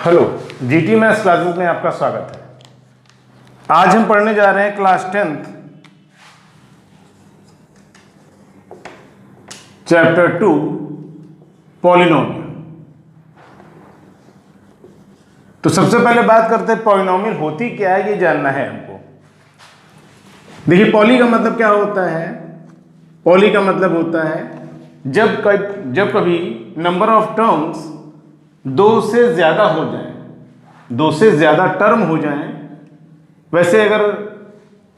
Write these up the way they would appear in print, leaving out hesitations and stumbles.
Hello, GT maths classes में आपका स्वागत है। आज हम पढ़ने जा रहे हैं क्लास 10th चैप्टर 2 पॉलिनोमियल। तो सबसे पहले बात करते हैं पॉलिनोमियल होती क्या है, ये जानना है हमको। देखिए, पॉली का मतलब क्या होता है? पॉली का मतलब होता है जब कभी नंबर ऑफ टर्म्स दो से ज्यादा हो जाए, दो से ज्यादा टर्म हो जाएं। वैसे अगर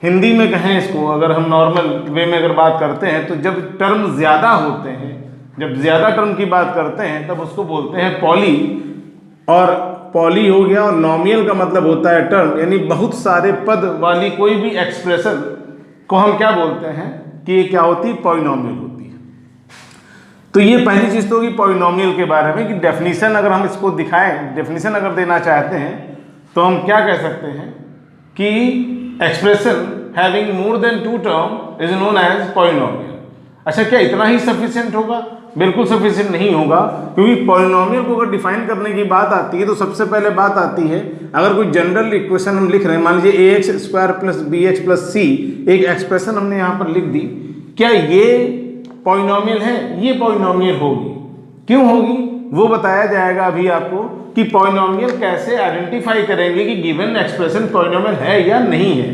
हिंदी में कहें इसको, अगर हम नॉर्मल वे में अगर बात करते हैं तो जब टर्म ज्यादा होते हैं, जब ज्यादा टर्म की बात करते हैं तब उसको बोलते हैं पॉली। और पॉली हो गया, और नॉमियल का मतलब होता है टर्म, यानी बहुत सारे पद वाली कोई भी एक्सप्रेशन को हम क्या बोलते हैं कि ये क्या होती है? पॉलिनोमियल होती है। तो ये पहली चीज तो होगी पॉलिनोमियल के बारे में कि डेफिनेशन अगर हम इसको दिखाएं, डेफिनेशन अगर देना चाहते हैं तो हम क्या कह सकते हैं कि expression having more than two term is known as polynomial. अच्छा, क्या इतना ही सफिशिएंट होगा? बिल्कुल सफिशिएंट नहीं होगा, क्योंकि पॉलिनोमियल को अगर डिफाइन करने की बात आती है तो सबसे पहले बात आती है, अगर कोई जनरल इक्वेशन हम लिख रहे हैं, मान लीजिए ax square plus bx plus c, एक एक्सप्रेशन हमने यहाँ पर लिख दी, क्या ये पॉलिनोमियल है? ये पॉलिनोमियल होगी। क्यों होगी वो बताया जाएगा अभी आपको कि पॉलिनोमियल कैसे आइडेंटिफाई करेंगे कि गिवन एक्सप्रेशन पॉलिनोमियल है या नहीं है।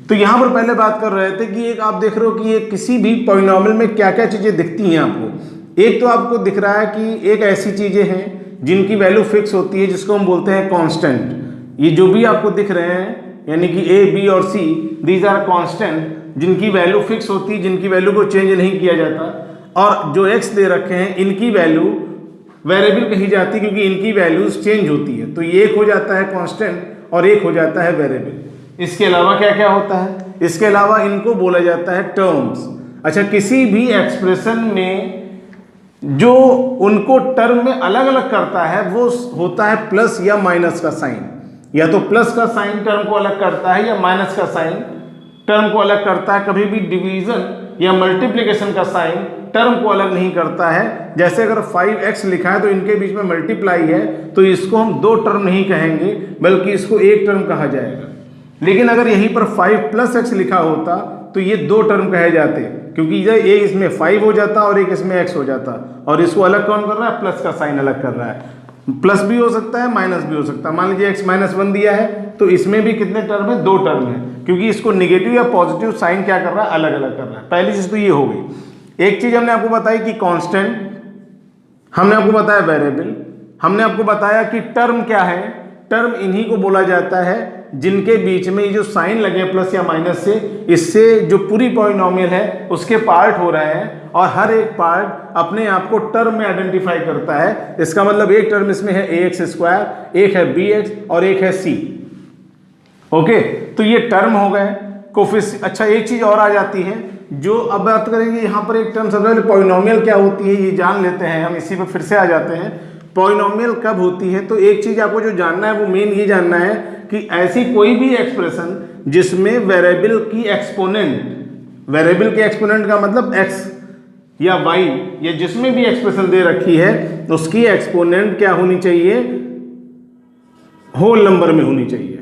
तो यहां पर पहले बात कर रहे थे कि एक आप देख रहे हो कि ये किसी भी पॉलिनोमियल में क्या क्या चीजें दिखती हैं आपको। एक तो आपको दिख रहा है कि एक ऐसी चीजें हैं जिनकी वैल्यू फिक्स होती है, जिसको हम बोलते हैं कांस्टेंट। ये जो भी आपको दिख रहे हैं यानी कि ए, बी और सी, दीज आर कांस्टेंट, जिनकी वैल्यू फिक्स होती है, जिनकी वैल्यू को चेंज नहीं किया जाता। और जो एक्स दे रखे हैं इनकी वैल्यू वेरिएबल कही जाती है, क्योंकि इनकी वैल्यूज चेंज होती है। तो ये एक हो जाता है कांस्टेंट और एक हो जाता है वेरिएबल। इसके अलावा क्या क्या होता है? इसके अलावा इनको बोला जाता है टर्म्स। अच्छा, किसी भी एक्सप्रेशन में जो उनको टर्म में अलग अलग करता है वो होता है प्लस या माइनस का साइन। या तो प्लस का साइन टर्म को अलग करता है या माइनस का साइन टर्म को अलग करता है। कभी भी डिवीजन या मल्टीप्लिकेशन का साइन टर्म को अलग नहीं करता है। जैसे अगर 5x लिखा है तो इनके बीच में मल्टीप्लाई है, तो इसको हम दो टर्म नहीं कहेंगे बल्कि इसको एक टर्म कहा जाएगा। लेकिन अगर यहीं पर 5 प्लस x लिखा होता तो ये दो टर्म कहे जाते, क्योंकि एक इसमें 5 हो जाता और एक इसमें x हो जाता। और इसको अलग कौन कर रहा है? प्लस का साइन अलग कर रहा है। प्लस भी हो सकता है, माइनस भी हो सकता है। मान लीजिए x -1 दिया है तो इसमें भी कितने टर्म है? दो टर्म है, क्योंकि इसको निगेटिव या पॉजिटिव साइन क्या कर रहा है? अलग अलग कर रहा है। पहली चीज तो ये हो गई। एक चीज हमने आपको बताई कि कांस्टेंट, हमने आपको बताया वेरिएबल, हमने आपको बताया कि टर्म क्या है। टर्म इन्हीं को बोला जाता है जिनके बीच में ये जो साइन लगे प्लस या माइनस से, इससे जो पूरी पॉलिनोमियल है उसके पार्ट हो रहे हैं, और हर एक पार्ट अपने आप को टर्म में आइडेंटिफाई करता है। इसका मतलब एक टर्म इसमें है ax स्क्वायर, एक है bx और एक है c। ओके, तो ये टर्म हो गए कोफिशिएंट। अच्छा, एक चीज और आ जाती है जो अब बात करेंगे। यहाँ पर एक टर्म सबसे पहले पॉलिनोमियल क्या होती है ये जान लेते हैं हम, इसी पर फिर से आ जाते हैं। पॉलिनोमियल कब होती है? तो एक चीज आपको जो जानना है वो मेन ये जानना है कि ऐसी कोई भी एक्सप्रेशन जिसमें वेरिएबल की एक्सपोनेंट, वेरिएबल के एक्सपोनेंट का मतलब x या y, या जिसमें भी एक्सप्रेशन दे रखी है उसकी एक्सपोनेंट क्या होनी चाहिए? होल नंबर में होनी चाहिए।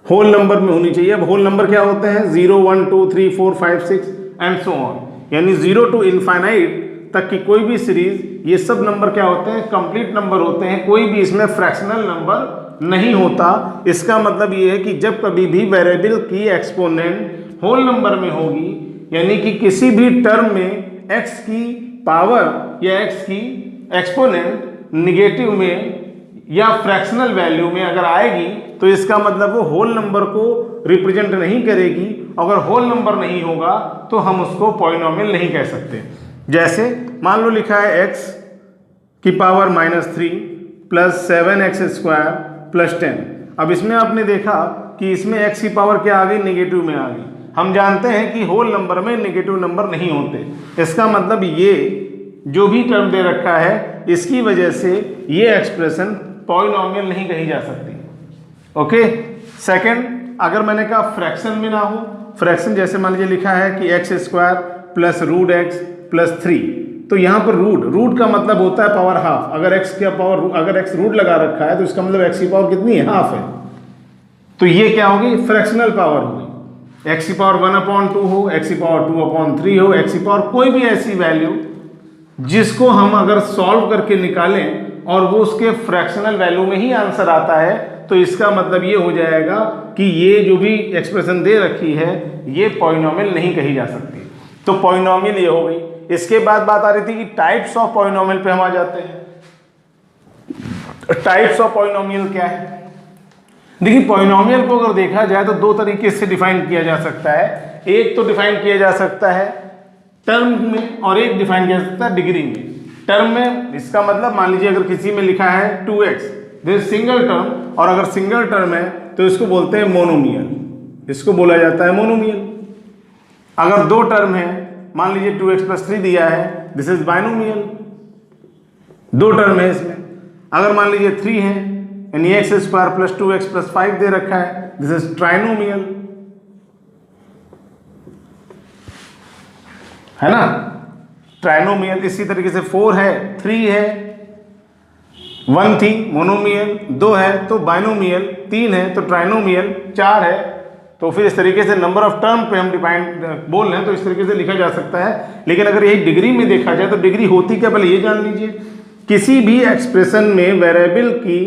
होल नंबर में होनी चाहिए। अब होल नंबर क्या होते हैं? 0, 1, 2, 3, 4, 5, 6 एंड सो ऑन, यानी 0 टू इनफाइनाइट तक की कोई भी सीरीज, ये सब नंबर क्या होते हैं? कंप्लीट नंबर होते हैं। कोई भी इसमें फ्रैक्शनल नंबर नहीं होता। इसका मतलब ये है कि जब कभी भी वेरिएबल की एक्सपोनेंट होल नंबर में होगी, यानी कि किसी भी टर्म में x की पावर या x की एक्सपोनेंट निगेटिव में या फ्रैक्शनल वैल्यू में अगर आएगी तो इसका मतलब वो होल नंबर को रिप्रेजेंट नहीं करेगी। अगर होल नंबर नहीं होगा तो हम उसको पॉलिनोमियल नहीं कह सकते। जैसे मान लो लिखा है x की power -3 plus 7x square plus 10। अब इसमें आपने देखा कि इसमें x की पावर क्या आ गई? निगेटिव में आ गई। हम जानते हैं कि होल नंबर में निगेटिव नंबर नहीं होते। इसका मतलब ये जो भी टर्म दे रखा है इसकी वजह से ये एक्सप्रेशन पॉलिनोमियल नहीं कही जा सकती। ओके, सेकंड, अगर मैंने कहा फ्रैक्शन में ना हो, फ्रैक्शन जैसे मान लीजिए लिखा है कि x square plus √x plus 3, तो यहाँ पर रूट का मतलब होता है पावर हाफ। अगर x रूट लगा रखा है तो इसका मतलब x की पावर कितनी है, हाफ है। तो ये क्या होगी, फ्रैक्शनल पावर होगी। x की पावर 1/2 हो, x की पावर 2/3 हो, x की पावर कोई भी ऐसी वैल्यू जिसको हम अगर सॉल्व करके निकालें और वो उसके फ्रैक्शनल वैल्यू में ही आंसर आता है, तो इसका मतलब ये हो जाएगा कि ये जो भी एक्सप्रेशन दे रखी है ये पॉलिनोमियल नहीं कही जा सकती। तो पॉलिनोमियल ये हो गई। इसके बाद बात आ रही थी कि टाइप्स ऑफ पॉलिनोमियल पे हम आ जाते हैं। टाइप्स ऑफ पॉलिनोमियल क्या है? देखिए, पॉलिनोमियल को अगर देखा जाए तो दो तरीके से डिफाइन किया जा सकता है। एक तो डिफाइन किया जा सकता है टर्म में और एक डिफाइन किया जा सकता है डिग्री में। टर्म में इसका मतलब मान लीजिए अगर किसी में लिखा है 2x, दिस सिंगल टर्म, और अगर सिंगल टर्म है तो इसको बोलते हैं मोनोमियल, इसको बोला जाता है मोनोमियल। अगर दो टर्म है, मान लीजिए 2x+3 दिया है, दिस इज बाइनोमियल, दो टर्म है इसमें। अगर मान लीजिए 3 है यानी x² + 2x + 5 दे रखा है, दिस इज ट्राइनोमियल, है ना, ट्राइनोमियल। इसी तरीके से 4 है, 3 है, 1 थी मोनोमियल, 2 है तो बाइनोमियल, 3 है तो ट्राइनोमियल, 4 है तो फिर इस तरीके से नंबर ऑफ टर्म पे हम डिफाइन बोल रहे हैं तो इस तरीके से लिखा जा सकता है। लेकिन अगर यही डिग्री में देखा जाए तो डिग्री होती क्या, पहले ये जान लीजिए। किसी भी एक्सप्रेशन में वेरिएबल की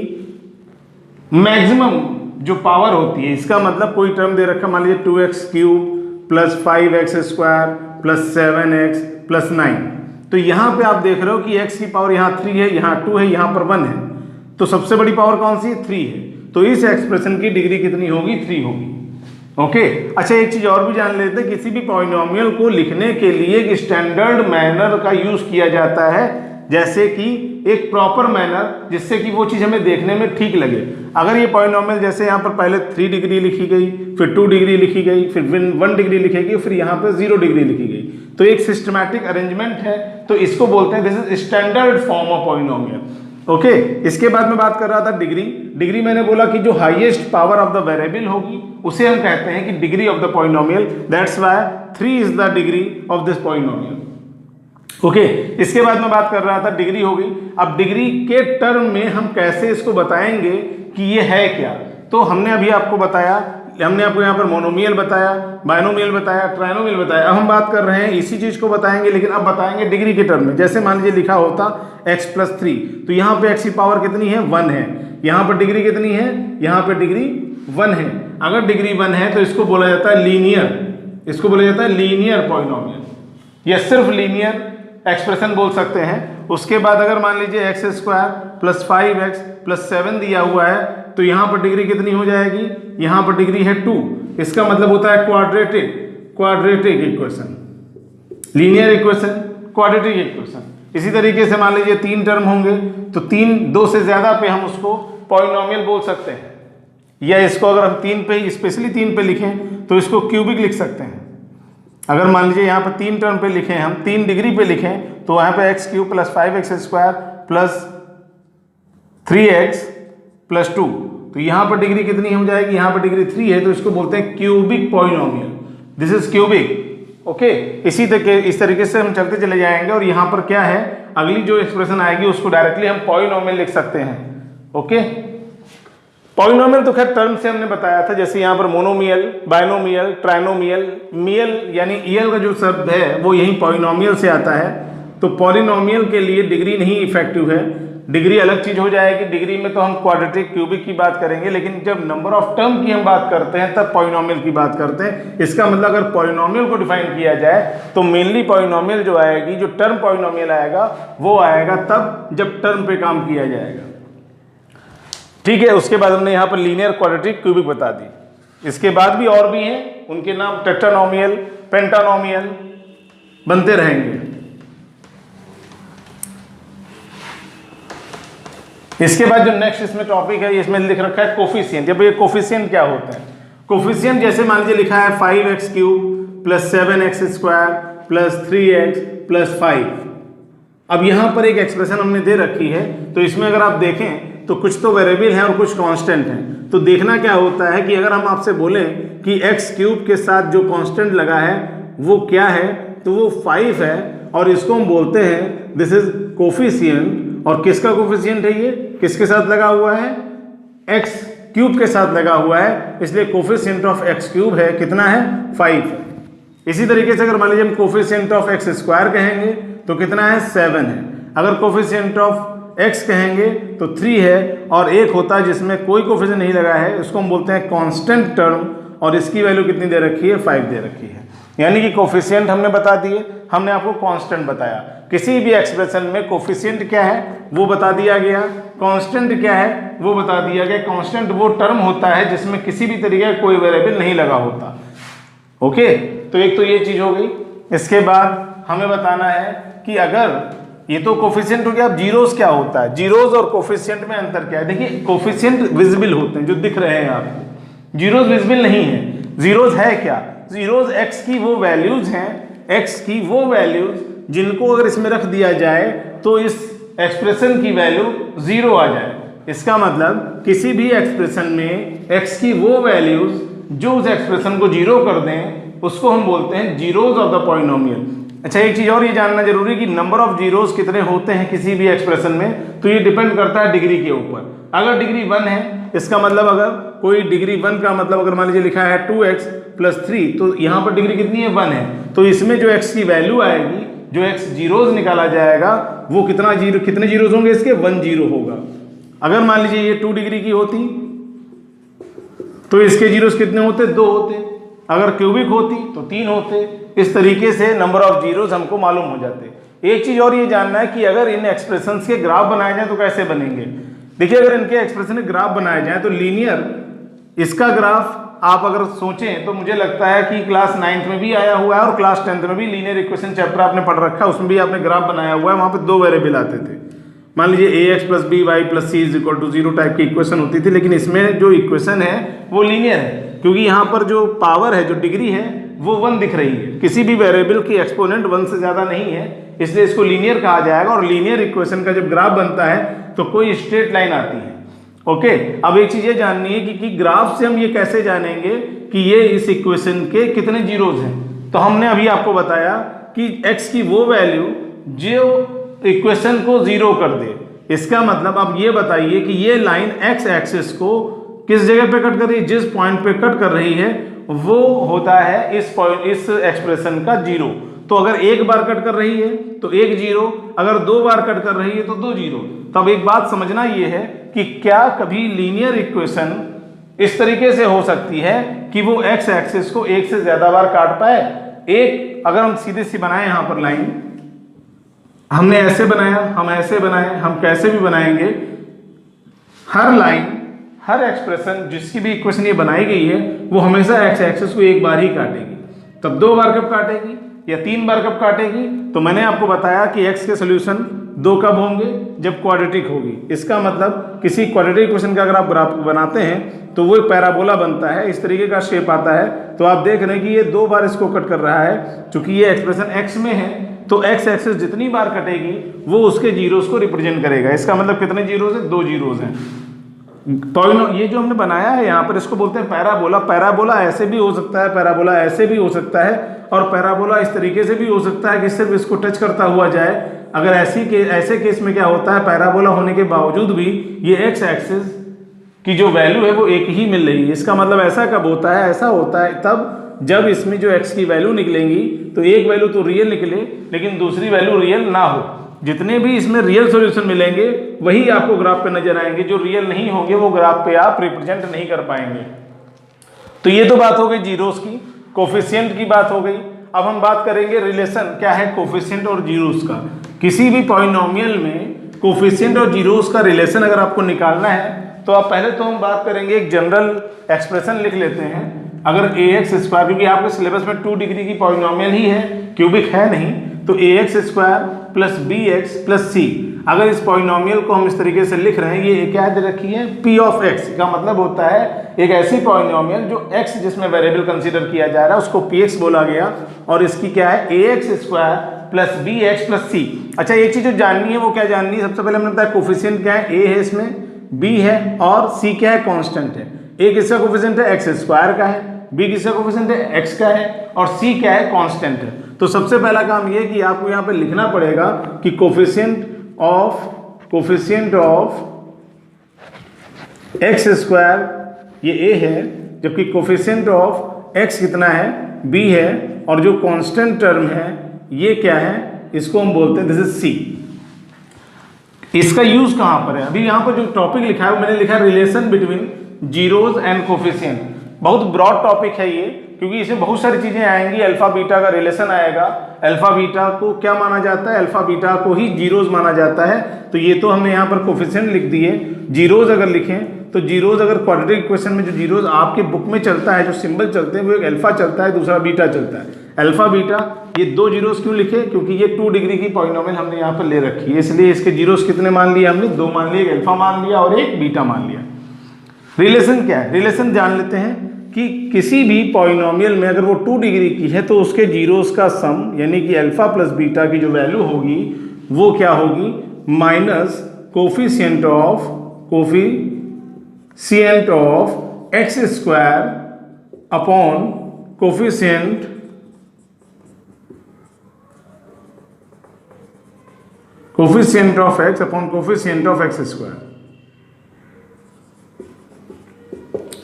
मैक्सिमम जो पावर होती है, इसका मतलब कोई टर्म दे रखा, मान लीजिए 2x³ + 5x² + 7x + 9, तो यहाँ पे आप देख रहे हो कि x की पावर यहाँ 3 है, यहाँ 2 है, यहाँ पर 1 है, तो सबसे बड़ी पावर कौन सी है, 3 है। तो इस एक्सप्रेशन की डिग्री कितनी होगी, 3 होगी। ओके, अच्छा एक चीज और भी जान लेते हैं, किसी भी पॉलिनोमियल को लिखने के लिए एक स्टैंडर्ड मैनर का यूज किया जाता है, जैसे कि एक प्रॉपर मैनर, जिससे कि वो चीज हमें देखने में ठीक लगे। अगर ये पॉलिनोमियल जैसे यहाँ पर पहले 3 डिग्री लिखी गई, फिर 2 डिग्री लिखी गई, फिर 1 डिग्री लिखी गई, फिर यहाँ पर 0 डिग्री लिखी गई, तो एक सिस्टमैटिक अरेंजमेंट है, तो इसको बोलते हैं this is standard form of polynomial. Okay, इसके बाद मैं बात कर रहा था डिग्री। डिग्री मैंने बोला कि जो highest power of the variable होगी उसे हम कहते हैं कि degree of the polynomial, that's why 3 is the degree of this polynomial. Okay, इसके बाद मैं बात कर रहा था डिग्री हो गई। अब डिग्री के टर्म में हम कैसे इसको बताएंगे कि ये है क्या, तो हमने अभी आपको बताया, हमने आपको यहाँ पर मोनोमियल बताया, बाइनोमियल बताया, ट्राइनोमियल बताया। अब हम बात कर रहे हैं इसी चीज को बताएंगे, लेकिन अब बताएंगे डिग्री के टर्म में। जैसे मान लीजिए लिखा होता x+3, तो यहाँ पे x की पावर कितनी है, 1 है, यहाँ पर डिग्री कितनी है, यहाँ पे डिग्री 1 है। अगर डिग्री 1 है तो इसको बोला जाता है लीनियर, इसको बोला जाता है लीनियर पॉलिनोमियल, या सिर्फ लीनियर एक्सप्रेशन बोल सकते हैं। उसके बाद अगर मान लीजिए x² + 5x + 7 दिया हुआ है, तो यहाँ पर डिग्री कितनी हो जाएगी, यहाँ पर डिग्री है 2, इसका मतलब होता है quadratic equation, linear equation, quadratic equation. इसी तरीके से मान लीजिए 3 टर्म होंगे तो 2 से ज्यादा पे हम उसको पॉलिनोमियल बोल सकते हैं, या इसको अगर हम 3 पे, स्पेशली 3 पे लिखें तो इसको क्यूबिक लिख सकते हैं। अगर मान लीजिए यहाँ पर 3 टर्म पे लिखें, हम 3 डिग्री पे लिखें, तो यहाँ पे x³ + 5x² + 3x + 2, तो यहाँ पर डिग्री कितनी हो जाएगी, यहाँ पर डिग्री 3 है, तो इसको बोलते हैं cubic polynomial, this is cubic. Okay, इस तरीके से हम चलते चले जाएंगे, और यहाँ पर क्या है, अगली जो एक्सप्रेशन आएगी उसको डायरेक्टली हम पॉलिनोमियल लिख सकते हैं। ओके, पॉलिनोमियल तो खैर टर्म से हमने बताया था, जैसे यहाँ पर मोनोमियल, बाइनोमियल, ट्राइनोमियल, मियल यानी ईयल का जो शब्द है वो यही पॉलिनोमियल से आता है। तो पॉलिनोमियल के लिए डिग्री नहीं इफेक्टिव है, डिग्री अलग चीज हो जाएगी। डिग्री में तो हम क्वाड्रेटिक, क्यूबिक की बात करेंगे, लेकिन जब नंबर ऑफ टर्म की हम बात करते हैं तब पॉलिनोमियल की बात करते हैं। इसका मतलब अगर पॉलिनोमियल को डिफाइन किया जाए तो मेनली पॉलिनोमियल जो आएगी, जो टर्म पॉलिनोमियल आएगा वो आएगा तब जब टर्म पे काम किया जाएगा। ठीक है, उसके बाद हमने यहाँ पर लीनियर, क्वाड्रेटिक, क्यूबिक बता दी। इसके बाद भी और भी हैं, उनके नाम टेट्रानोमियल, पेंटानोमियल बनते रहेंगे। इसके बाद जो नेक्स्ट इसमें टॉपिक है, इसमें लिख रखा है कोफिशिएंट। अब ये कोफिशिएंट क्या होता है? कोफिशिएंट जैसे मान लीजिए लिखा है 5x³ + 7x² + 3x + 5। अब यहाँ पर एक एक्सप्रेशन हमने दे रखी है, तो इसमें अगर आप देखें तो कुछ तो वेरिएबल हैं और कुछ कांस्टेंट हैं। तो देखना क्या होता है कि अगर हम आपसे बोलें कि x³ के साथ जो कांस्टेंट लगा है वो क्या है, तो वो 5 है, और इसको हम बोलते हैं दिस इज कोफिशिएंट। और किसका कोफिशिएंट है ये, किसके साथ लगा हुआ है, एक्स क्यूब के साथ लगा हुआ है, इसलिए कोफिशिएंट ऑफ एक्स क्यूब है कितना है 5 है। इसी तरीके से अगर मान लीजिए हम कोफिशिएंट ऑफ एक्स स्क्वायर कहेंगे तो कितना है 7 है। अगर कोफिशिएंट ऑफ एक्स कहेंगे तो 3 है, और एक होता है जिसमें कोई कोफिशिएंट नहीं लगा है, उसको हम बोलते हैं कांस्टेंट टर्म, और इसकी वैल्यू कितनी दे रखी है 5 दे रखी है। यानी कि कोफिशिएंट हमने बता दिए, हमने आपको कांस्टेंट बताया। किसी भी एक्सप्रेशन में कोफिशिएंट क्या है वो बता दिया गया, कांस्टेंट क्या है वो बता दिया गया। कांस्टेंट वो टर्म होता है जिसमें किसी भी तरीके का कोई वेरिएबल नहीं लगा होता। ओके, तो एक तो ये चीज हो गई। इसके बाद हमें बताना है कि अगर ये तो कोफिशिएंट हो गया, अब जीरोस क्या होता है, जीरोस और कोफिशिएंट में अंतर क्या है। देखिए कोफिशिएंट विजिबल होते हैं जो दिख रहे हैं आपको, जीरोस विजिबल नहीं है। जीरोस है क्या, जीरोस एक्स की वो वैल्यूज हैं, एक्स की वो वैल्यूज जिनको अगर इसमें रख दिया जाए तो इस एक्सप्रेशन की वैल्यू 0 आ जाए। इसका मतलब किसी भी एक्सप्रेशन में एक्स की वो वैल्यूज जो उस एक्सप्रेशन को 0 कर दें उसको हम बोलते हैं जीरोस ऑफ द पॉलिनोमियल। अच्छा, एक चीज और ये जानना जरूरी कि नंबर ऑफ जीरोस कितने होते हैं किसी भी एक्सप्रेशन में, तो ये डिपेंड करता है डिग्री के ऊपर। अगर डिग्री 1 है, इसका मतलब अगर कोई डिग्री 1 का मतलब अगर मान लीजिए लिखा है 2x + 3, तो यहाँ पर डिग्री कितनी है 1 है, तो इसमें जो x की वैल्यू आएगी, जो x जीरोस निकाला जाएगा वो कितने जीरोस होंगे इसके 1 जीरो होगा। अगर मान लीजिए ये 2 डिग्री की होती तो इसके जीरोस कितने होते, 2 होते। अगर क्यूबिक होती तो 3 होते। इस तरीके से नंबर ऑफ जीरोस हमको मालूम हो जाते। एक चीज और ये जानना है कि अगर इन एक्सप्रेशंस के ग्राफ बनाए जाए तो कैसे बनेंगे। देखिए अगर इनके एक्सप्रेशन के ग्राफ बनाए जाए तो लीनियर इसका ग्राफ आप अगर सोचें तो मुझे लगता है कि क्लास 9th में भी आया हुआ है और क्लास 10th में भी लीनियर इक्वेशन चैप्टर आपने पढ़ रखा है, उसमें भी आपने ग्राफ बनाया हुआ है। वहां पे 2 वेरिएबल आते थे, मान लीजिए ax + by + c = 0 टाइप की इक्वेशन होती थी। लेकिन इसमें जो इक्वेशन है वो लीनियर है, क्योंकि यहाँ पर जो पावर है, जो डिग्री है वो 1 दिख रही है। किसी भी वेरिएबल की एक्सपोनेंट 1 से ज्यादा नहीं है, इसलिए इसको लीनियर कहा जाएगा। और लीनियर इक्वेशन का जब ग्राफ बनता है तो कोई स्ट्रेट लाइन आती है। ओके, अब एक चीज ये जाननी है कि ग्राफ से हम ये कैसे जानेंगे कि ये इस इक्वेशन के कितने जीरोस हैं। तो हमने अभी आपको बताया कि x की वो वैल्यू जो इक्वेशन को 0 कर दे। इसका मतलब आप ये बताइए कि ये लाइन x एक्सिस को किस जगह पे कट कर रही है, जिस पॉइंट पे कट कर रही है वो होता है इस एक्सप्रेशन का 0। तो अगर एक बार कट कर रही है तो 1 जीरो, अगर 2 बार कट कर रही है तो 2 जीरो। तब एक बात समझना ये है कि क्या कभी लीनियर इक्वेशन इस तरीके से हो सकती है कि वो x एक्सिस को 1 से ज्यादा बार काट पाए। एक अगर हम सीधे सी बनाए यहाँ पर लाइन, हमने ऐसे बनाया, हम ऐसे बनाए, हम कैसे भी बनाएंगे, हर लाइन, हर एक्सप्रेशन जिसकी भी इक्वेशन ये बनाई गई है वो हमेशा x एक्सिस को 1 बार ही काटेगी। तब 2 बार कब काटेगी या 3 बार कब काटेगी, तो मैंने आपको बताया कि x के सोल्यूशन 2 कब होंगे, जब क्वाड्रेटिक होगी। इसका मतलब किसी क्वाड्रेटिक इक्वेशन का अगर आप ग्राफ बनाते हैं तो वो एक पैराबोला बनता है, इस तरीके का शेप आता है। तो आप देख रहे हैं कि ये 2 बार इसको कट कर रहा है। चूंकि ये एक्सप्रेशन x में है तो x एक्सिस जितनी बार कटेगी वो उसके जीरोस को रिप्रेजेंट करेगा। इसका मतलब कितने जीरोस है, 2 जीरोस हैं। ये जो हमने बनाया है यहाँ पर इसको बोलते हैं पैराबोला। पैराबोला ऐसे भी हो सकता है, पैराबोला ऐसे भी हो सकता है, और पैराबोला इस तरीके से भी हो सकता है कि सिर्फ इसको टच करता हुआ जाए। अगर ऐसे केस में क्या होता है, पैराबोला होने के बावजूद भी ये x एक्सिस की जो वैल्यू है वो एक ही मिल रही है। इसका मतलब ऐसा कब होता है, ऐसा होता है तब जब इसमें जो x की वैल्यू निकलेंगी तो एक वैल्यू तो रियल निकले लेकिन दूसरी वैल्यू रियल ना हो। जितने भी इसमें रियल सॉल्यूशन मिलेंगे वही आपको ग्राफ पे नजर आएंगे, जो रियल नहीं होंगे वो ग्राफ पे आप रिप्रेजेंट नहीं कर पाएंगे। तो ये तो बात हो गई जीरोस की, कोफिशिएंट की बात हो गई। अब हम बात करेंगे रिलेशन क्या है कोफिशिएंट और जीरोस का। किसी भी पॉलिनोमियल में कोफिशिएंट और जीरोस का रिलेशन अगर आपको निकालना है तो आप पहले तो हम बात करेंगे, एक जनरल एक्सप्रेशन लिख लेते हैं। अगर ax स्क्वायर, क्योंकि आपके सिलेबस में 2 डिग्री की पॉलिनोमियल ही है, क्यूबिक है नहीं, तो ax square plus bx plus c। अगर इस पॉलिनोमियल को हम इस तरीके से लिख रहे हैं, ये क्या दे रखी है, p ऑफ x का मतलब होता है एक ऐसी पॉलिनोमियल जो x जिसमें वेरिएबल कंसीडर किया जा रहा है उसको px बोला गया, और इसकी क्या है ax square plus bx plus c। अच्छा, एक चीज जो जाननी है वो क्या जाननी है, सबसे पहले हमने बताया कोफिशिएंट क्या है, a है इसमें, b है और c क्या है, कांस्टेंट है। a किसका कोफिशिएंट है, x स्क्वायर का है, b किसका कोफिशिएंट है, x का है, और c क्या है, कांस्टेंट है। तो सबसे पहला काम ये कि आपको यहाँ पे लिखना पड़ेगा कि कोफिशिएंट ऑफ एक्स स्क्वायर ये ए है, जबकि कोफिशिएंट ऑफ एक्स कितना है, बी है, और जो कांस्टेंट टर्म है ये क्या है, इसको हम बोलते हैं दिस इज सी। इसका यूज कहां पर है, अभी यहां पर जो टॉपिक लिखा है वो मैंने लिखा है relation between zeros and coefficient. बहुत ब्रॉड टॉपिक है ये, क्योंकि इसमें बहुत सारी चीजें आएंगी। अल्फा बीटा का रिलेशन आएगा, अल्फा बीटा को क्या माना जाता है, अल्फा बीटा को ही जीरोज माना जाता है। तो ये तो हमने यहाँ पर कोफिशिएंट लिख दिए। जीरोज अगर लिखें तो जीरोज अगर क्वाड्रेटिक इक्वेशन में जो जीरोज आपके बुक में चलता है, जो सिंबल चलते हैं वो एक अल्फा चलता है, दूसरा बीटा चलता है। अल्फा बीटा ये दो जीरोज क्यों लिखे, क्योंकि ये 2 डिग्री की पॉलिनोमियल हमने यहाँ पर ले रखी है, इसलिए इसके जीरोज कितने मान लिए हमने, 2 मान लिए, एक अल्फा मान लिया और एक बीटा मान लिया। रिलेशन क्या है, रिलेशन जान लेते हैं कि किसी भी पॉलिनोमियल में अगर वो 2 डिग्री की है तो उसके जीरोज का सम यानी कि अल्फा प्लस बीटा की जो वैल्यू होगी वो क्या होगी, minus coefficient of x square upon coefficient of x upon coefficient of x square,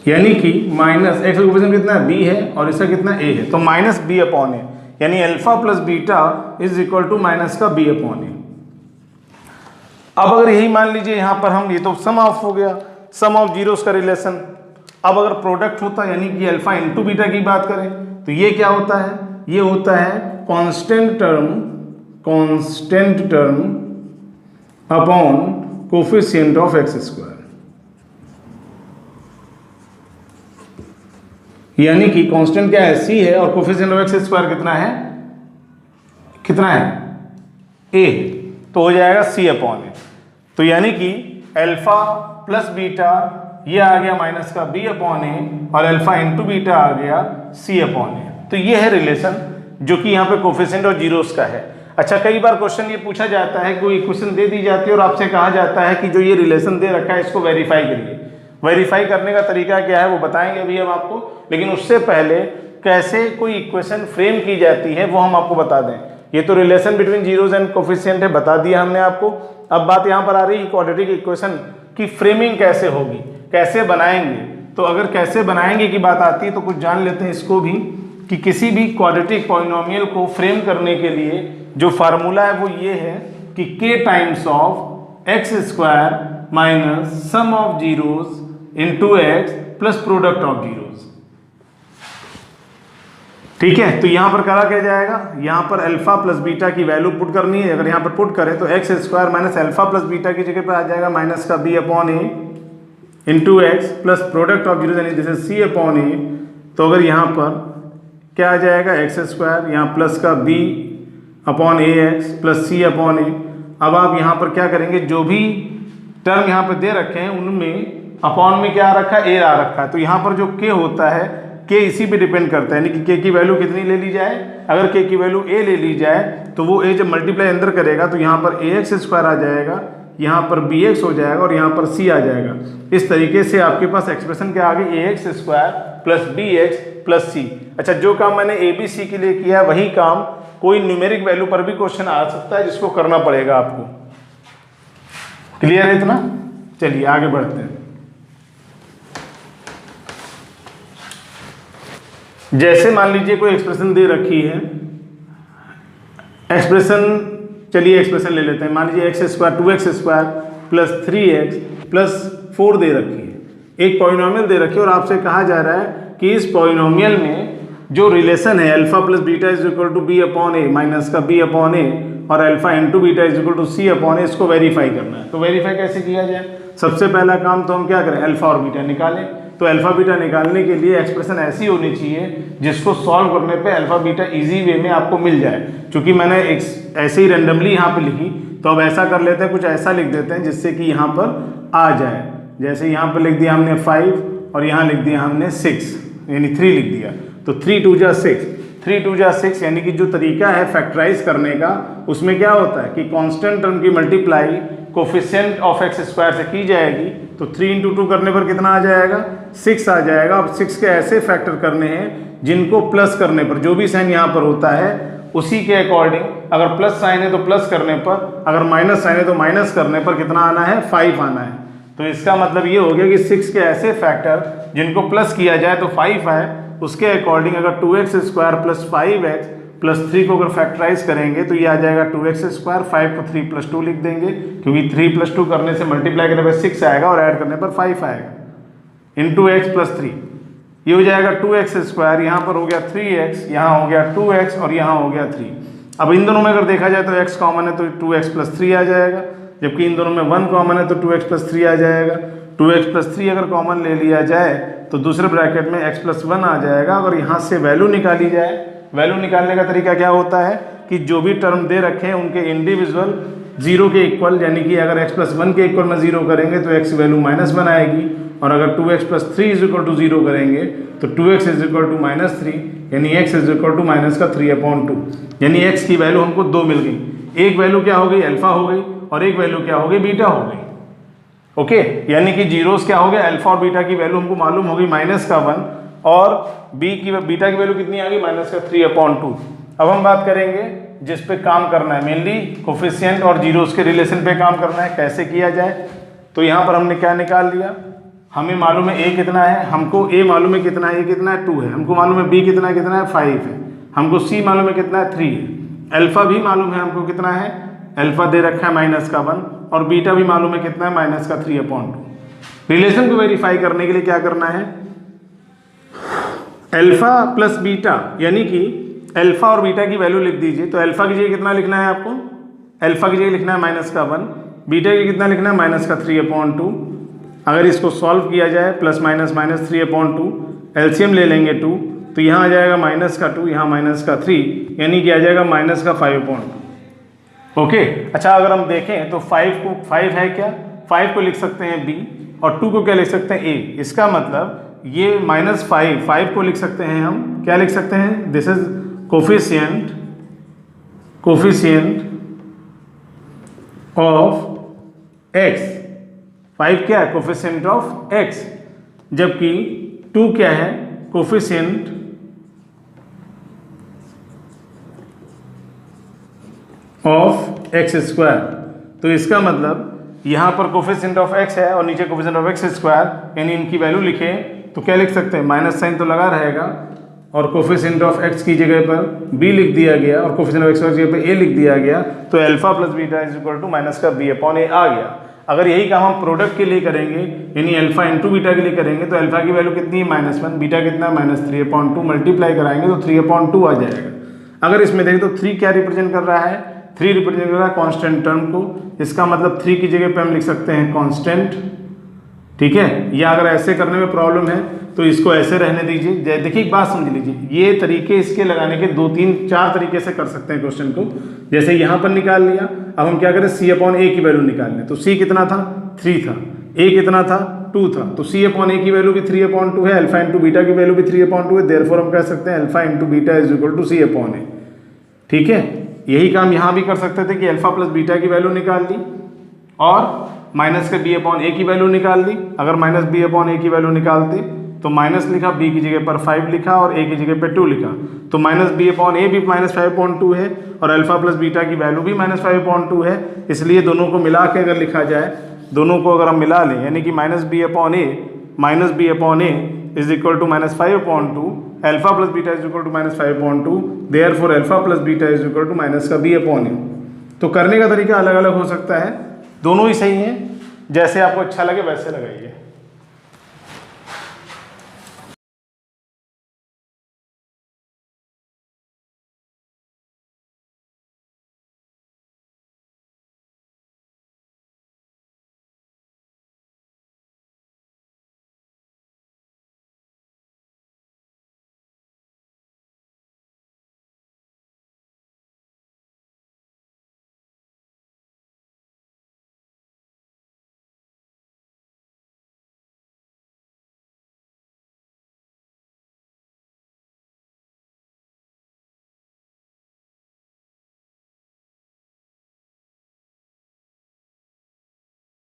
यानी कि माइनस एक्स का कोफिशिएंट कितना है, बी है, और इसका कितना ए है, तो माइनस बी अपॉन ए, यानी alpha plus beta is equal to minus का बी अपॉन ए। अब अगर यही मान लीजिए यहाँ पर हम, ये तो सम ऑफ हो गया, सम ऑफ जीरोस का रिलेशन। अब अगर प्रोडक्ट होता यानी कि अल्फा इंटू बीटा की बात करें तो ये क्या होता है, ये होता है constant term upon coefficient of x square, यानी कि कांस्टेंट क्या है, सी है, और कोफिशिएंट ऑफ एक्स स्क्वायर कितना है ए, तो हो जाएगा सी अपॉन ए। तो यानी कि अल्फा प्लस बीटा ये आ गया माइनस का बी अपॉन ए, और अल्फा इंटू बीटा आ गया सी अपॉन ए। तो ये है रिलेशन जो कि यहाँ पे कोफिशिएंट और जीरोस का है। अच्छा, कई बार क्वेश्चन ये पूछा जाता है, कोई इक्वेशन दे दी जाती है और आपसे कहा जाता है कि जो ये रिलेशन दे रखा है इसको वेरीफाई करिए। वेरीफाई करने का तरीका क्या है वो बताएंगे अभी हम आपको, लेकिन उससे पहले कैसे कोई इक्वेशन फ्रेम की जाती है वो हम आपको बता दें। ये तो relation between zeros and coefficient है, बता दिया हमने आपको। अब बात यहाँ पर आ रही है क्वाड्रेटिक इक्वेशन की फ्रेमिंग कैसे होगी, कैसे बनाएंगे। तो अगर कैसे बनाएंगे की बात आती है तो कुछ जान लेते हैं इसको भी, कि किसी भी क्वाड्रेटिक पॉलिनोमियल को फ्रेम करने के लिए जो फार्मूला है वो ये है कि k times of x square minus sum of zeros into X plus product of zeros. ठीक है, तो यहां पर करा क्या जाएगा, यहां पर अल्फा प्लस बीटा की वैल्यू पुट करनी है। अगर यहां पर पुट करें तो X square minus alpha plus beta की जगह पर आ जाएगा माइनस का B upon A into X plus product of zeros यानी जैसे सी अपॉन ए। तो अगर यहां पर क्या आ जाएगा, एक्स स्क्वायर, यहाँ प्लस का B upon A x plus C upon A. अब आप यहाँ पर क्या करेंगे, जो भी टर्म यहाँ पे दे रखे हैं उनमें अपॉन में क्या आ रखा है, ए आ रखा है। तो यहाँ पर जो के होता है, के इसी पे डिपेंड करता है, यानी कि के की वैल्यू कितनी ले ली जाए। अगर के की वैल्यू ए ले ली जाए तो वो ए जब मल्टीप्लाई अंदर करेगा तो यहाँ पर ए एक्स स्क्वायर आ जाएगा, यहाँ पर बी एक्स हो जाएगा और यहाँ पर सी आ जाएगा। इस तरीके से आपके पास एक्सप्रेशन क्या आ गई, a x square plus b x plus c. अच्छा, जो काम मैंने ए बी सी के लिए किया है वही काम कोई न्यूमेरिक वैल्यू पर भी क्वेश्चन आ सकता है जिसको करना पड़ेगा आपको। क्लियर है इतना? चलिए आगे बढ़ते हैं। जैसे मान लीजिए कोई एक्सप्रेशन दे रखी है, एक्सप्रेशन, चलिए एक्सप्रेशन ले लेते हैं। मान लीजिए x square 2x square plus 3x plus 4 दे रखी है, एक पॉलिनोमियल दे रखी है और आपसे कहा जा रहा है कि इस पॉलिनोमियल में जो रिलेशन है alpha plus beta is equal to b upon a minus का बी अपॉन ए और alpha into beta is equal to c upon a, इसको वेरीफाई करना है। तो वेरीफाई कैसे किया जाए, सबसे पहला काम तो हम क्या करें, अल्फा और बीटा निकालें। तो अल्फा बीटा निकालने के लिए एक्सप्रेशन ऐसी होनी चाहिए जिसको सॉल्व करने पे अल्फा बीटा इजी वे में आपको मिल जाए। क्योंकि मैंने ऐसे ही रेंडमली यहाँ पे लिखी, तो अब ऐसा कर लेते हैं, कुछ ऐसा लिख देते हैं जिससे कि यहाँ पर आ जाए। जैसे यहाँ पर लिख दिया हमने 5 और यहाँ लिख दिया हमने 6 यानी 3 लिख दिया। तो 3 2 जा 6, 3 2 जा 6, यानी कि जो तरीका है फैक्टराइज करने का उसमें क्या होता है कि कांस्टेंट टर्म की multiply coefficient of x square से की जाएगी। तो 3 इंटू 2 करने पर कितना आ जाएगा, 6 आ जाएगा। अब 6 के ऐसे फैक्टर करने हैं जिनको प्लस करने पर जो भी साइन यहाँ पर होता है उसी के अकॉर्डिंग अगर प्लस साइन है तो प्लस करने पर, अगर माइनस साइन है तो माइनस करने पर कितना आना है, 5 आना है। तो इसका मतलब ये हो गया कि 6 के ऐसे फैक्टर जिनको प्लस किया जाए तो 5 आए, उसके अकॉर्डिंग अगर 2x square plus 5x plus 3 को अगर फैक्टराइज करेंगे तो ये आ जाएगा 2x स्क्वायर, 5 को 3 प्लस 2 लिख देंगे क्योंकि 3 प्लस 2 करने से मल्टीप्लाई करने पर 6 आएगा और ऐड करने पर 5 आएगा इंटू x प्लस 3। ये हो जाएगा 2x स्क्वायर, यहाँ पर हो गया 3x, यहाँ हो गया 2x और यहाँ हो गया 3। अब इन दोनों में अगर देखा जाए तो x कॉमन है तो 2x प्लस 3 आ जाएगा, जबकि इन दोनों में 1 कॉमन है तो 2x प्लस 3 आ जाएगा। 2x प्लस 3 अगर कॉमन ले लिया जाए तो दूसरे ब्रैकेट में x प्लस 1 आ जाएगा। अगर यहाँ से वैल्यू निकाली जाए, वैल्यू निकालने का तरीका क्या होता है कि जो भी टर्म दे रखे हैं उनके इंडिविजुअल 0 के इक्वल, यानी कि अगर x प्लस 1 के इक्वल में 0 करेंगे तो x वैल्यू -1 आएगी, और अगर 2x plus 3 is equal to 0 करेंगे तो 2x इज इक्वल टू -3, यानी x is equal to minus का 3/2, यानी x की वैल्यू हमको 2 मिल गई। एक वैल्यू क्या हो गई, अल्फा हो गई, और एक वैल्यू क्या हो गई, बीटा हो गई। ओके, यानी कि जीरोस क्या हो गया, अल्फा और बीटा की वैल्यू हमको मालूम हो गई -1, और बीटा की वैल्यू कितनी आ गई, -3/2। अब हम बात करेंगे जिस पे काम करना है, मेनली कोफिशिएंट और जीरोस के रिलेशन पे काम करना है। कैसे किया जाए, तो यहाँ पर हमने क्या निकाल लिया, हमें मालूम है a कितना है, हमको a मालूम है कितना है, a कितना है 2 है, हमको मालूम है b कितना है 5 है, हमको c मालूम है कितना है 3 है, अल्फा भी मालूम है हमको कितना है, अल्फा दे रखा है -1, और बीटा भी मालूम है कितना है -3/2। रिलेशन को वेरीफाई करने के लिए क्या करना है, अल्फा प्लस बीटा, यानी कि अल्फा और बीटा की वैल्यू लिख दीजिए। तो अल्फा की जगह कितना लिखना है आपको, अल्फा की जगह लिखना है -1, बीटा की कितना लिखना है -3/2। अगर इसको सॉल्व किया जाए प्लस माइनस -3/2, एलसीएम ले लेंगे 2, तो यहाँ आ जाएगा -2, यहाँ -3, यानी कि आ जाएगा -5/2। ओके, अच्छा अगर हम देखें तो 5 है क्या, 5 को लिख सकते हैं b, और 2 को क्या लिख सकते हैं a। इसका मतलब ये -5 को लिख सकते हैं हम, क्या लिख सकते हैं, this is coefficient of x। 5 क्या है, कोफिशिएंट ऑफ x, जबकि 2 क्या है, कोफिशिएंट ऑफ x स्क्वायर। तो इसका मतलब यहाँ पर कोफिशिएंट ऑफ x है और नीचे कोफिशिएंट ऑफ x स्क्वायर, यानी इनकी वैल्यू लिखें तो क्या लिख सकते हैं, माइनस साइन तो लगा रहेगा, और कोफिशिएंट ऑफ x की जगह पर b लिख दिया गया और कोफिशिएंट ऑफ x की जगह पर a लिख दिया गया, तो alpha plus beta is equal to -b/a आ गया। अगर यही काम हम प्रोडक्ट के लिए करेंगे, यानी अल्फा इंटू बीटा के लिए करेंगे, तो अल्फा की वैल्यू कितनी है -1, बीटा कितना है -3/2, मल्टीप्लाई कराएंगे तो 3/2 आ जाएगा। अगर इसमें देखें तो 3 क्या रिप्रेजेंट कर रहा है, 3 रिप्रेजेंट कर रहा है कांस्टेंट टर्म को। इसका मतलब 3 की जगह पे हम लिख सकते हैं कांस्टेंट, ठीक है। या अगर ऐसे करने में प्रॉब्लम है तो इसको ऐसे रहने दीजिए। देखिए एक बात समझ लीजिए, ये तरीके इसके लगाने के 2 3 4 तरीके से कर सकते हैं क्वेश्चन को। जैसे यहाँ पर निकाल लिया, अब हम क्या करें, c/a की वैल्यू निकाल लें। तो c कितना था, 3 था, a कितना था, 2 था, तो c/a की वैल्यू भी 3/2 है, अल्फा इंटू बीटा की वैल्यू भी 3/2 है, देयरफॉर हम कह सकते हैं alpha into beta is equal to c/a। ठीक है, यही काम यहाँ भी कर सकते थे कि अल्फा प्लस बीटा की वैल्यू निकाल ली और माइनस के b/a की वैल्यू निकाल ली। अगर माइनस b/a की वैल्यू निकालते तो माइनस लिखा, b की जगह पर 5 लिखा और a की जगह पर 2 लिखा, तो माइनस b/a भी -5/2 है और अल्फा प्लस बीटा की वैल्यू भी -5/2 है। इसलिए दोनों को मिला के अगर लिखा जाए, दोनों को अगर हम मिला लें, यानी कि -b/a is equal to -5/2, alpha plus beta is equal to -5/2, therefore alpha plus beta is equal to -b/a। तो करने का तरीका अलग अलग हो सकता है, दोनों ही सही हैं, जैसे आपको अच्छा लगे वैसे लगाइए।